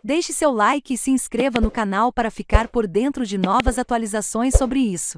Deixe seu like e se inscreva no canal para ficar por dentro de novas atualizações sobre isso.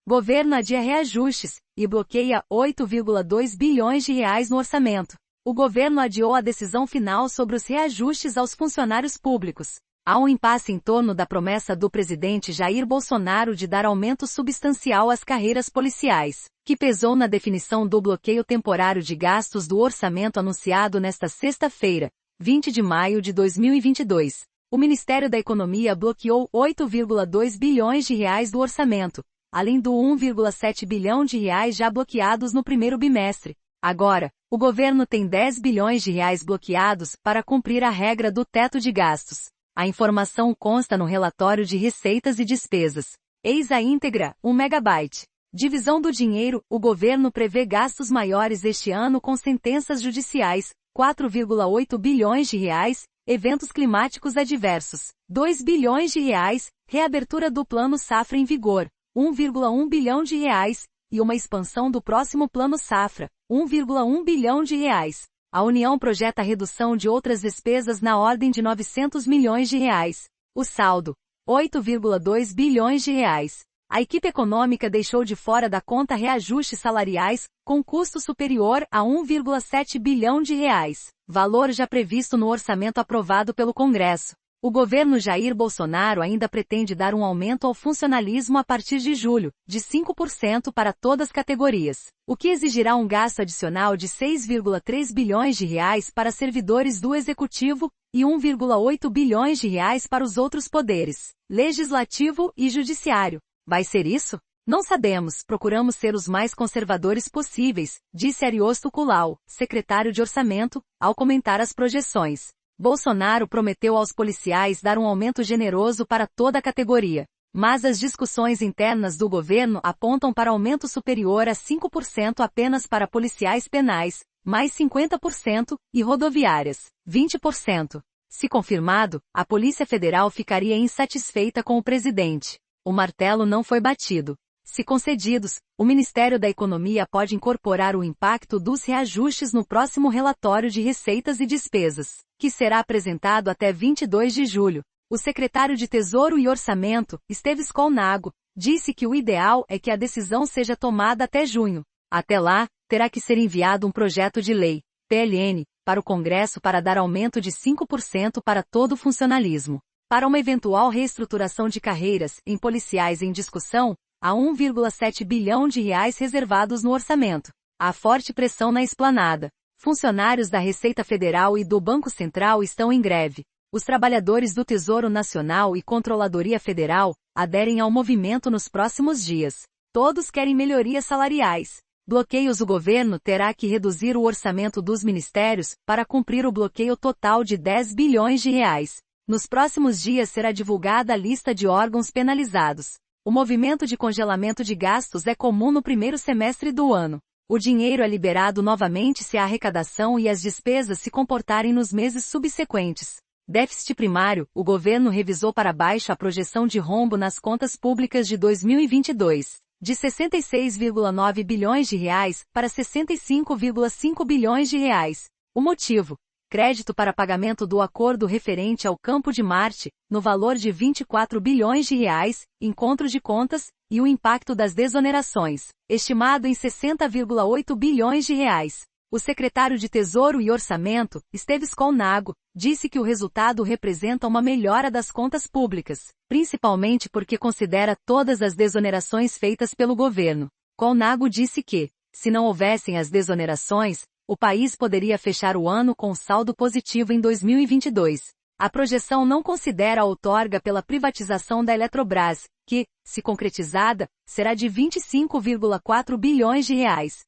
Governo adia reajustes e bloqueia 8,2 bilhões de reais no orçamento. O governo adiou a decisão final sobre os reajustes aos funcionários públicos. Há um impasse em torno da promessa do presidente Jair Bolsonaro de dar aumento substancial às carreiras policiais, que pesou na definição do bloqueio temporário de gastos do orçamento anunciado nesta sexta-feira, 20 de maio de 2022. O Ministério da Economia bloqueou 8,2 bilhões de reais do orçamento, além do 1,7 bilhão de reais já bloqueados no primeiro bimestre. Agora, o governo tem 10 bilhões de reais bloqueados para cumprir a regra do teto de gastos. A informação consta no relatório de receitas e despesas. Eis a íntegra, 1 megabyte. Divisão do dinheiro, o governo prevê gastos maiores este ano com sentenças judiciais, 4,8 bilhões de reais, eventos climáticos adversos, 2 bilhões de reais, reabertura do Plano Safra em vigor, 1,1 bilhão de reais, e uma expansão do próximo Plano Safra, 1,1 bilhão de reais. A União projeta a redução de outras despesas na ordem de 900 milhões de reais. O saldo, 8,2 bilhões de reais. A equipe econômica deixou de fora da conta reajustes salariais, com custo superior a 1,7 bilhão de reais, valor já previsto no orçamento aprovado pelo Congresso. O governo Jair Bolsonaro ainda pretende dar um aumento ao funcionalismo a partir de julho, de 5% para todas as categorias, o que exigirá um gasto adicional de 6,3 bilhões de reais para servidores do Executivo e 1,8 bilhões de reais para os outros poderes, Legislativo e Judiciário. Vai ser isso? Não sabemos, procuramos ser os mais conservadores possíveis, disse Ariosto Kulau, secretário de Orçamento, ao comentar as projeções. Bolsonaro prometeu aos policiais dar um aumento generoso para toda a categoria, mas as discussões internas do governo apontam para aumento superior a 5% apenas para policiais penais, mais 50%, e rodoviárias, 20%. Se confirmado, a Polícia Federal ficaria insatisfeita com o presidente. O martelo não foi batido. Se concedidos, o Ministério da Economia pode incorporar o impacto dos reajustes no próximo relatório de receitas e despesas, que será apresentado até 22 de julho. O secretário de Tesouro e Orçamento, Esteves Colnago, disse que o ideal é que a decisão seja tomada até junho. Até lá, terá que ser enviado um projeto de lei, PLN, para o Congresso para dar aumento de 5% para todo o funcionalismo. Para uma eventual reestruturação de carreiras em policiais em discussão, há 1,7 bilhão de reais reservados no orçamento. Há forte pressão na esplanada. Funcionários da Receita Federal e do Banco Central estão em greve. Os trabalhadores do Tesouro Nacional e Controladoria Federal aderem ao movimento nos próximos dias. Todos querem melhorias salariais. Bloqueios. O governo terá que reduzir o orçamento dos ministérios para cumprir o bloqueio total de 10 bilhões de reais. Nos próximos dias será divulgada a lista de órgãos penalizados. O movimento de congelamento de gastos é comum no primeiro semestre do ano. O dinheiro é liberado novamente se a arrecadação e as despesas se comportarem nos meses subsequentes. Déficit primário. O governo revisou para baixo a projeção de rombo nas contas públicas de 2022, de 66,9 bilhões de reais para 65,5 bilhões de reais. O motivo: crédito para pagamento do acordo referente ao Campo de Marte, no valor de 24 bilhões de reais, encontro de contas, e o impacto das desonerações, estimado em 60,8 bilhões de reais. O secretário de Tesouro e Orçamento, Esteves Colnago, disse que o resultado representa uma melhora das contas públicas, principalmente porque considera todas as desonerações feitas pelo governo. Colnago disse que, se não houvessem as desonerações, o país poderia fechar o ano com saldo positivo em 2022. A projeção não considera a outorga pela privatização da Eletrobras, que, se concretizada, será de 25,4 bilhões de reais.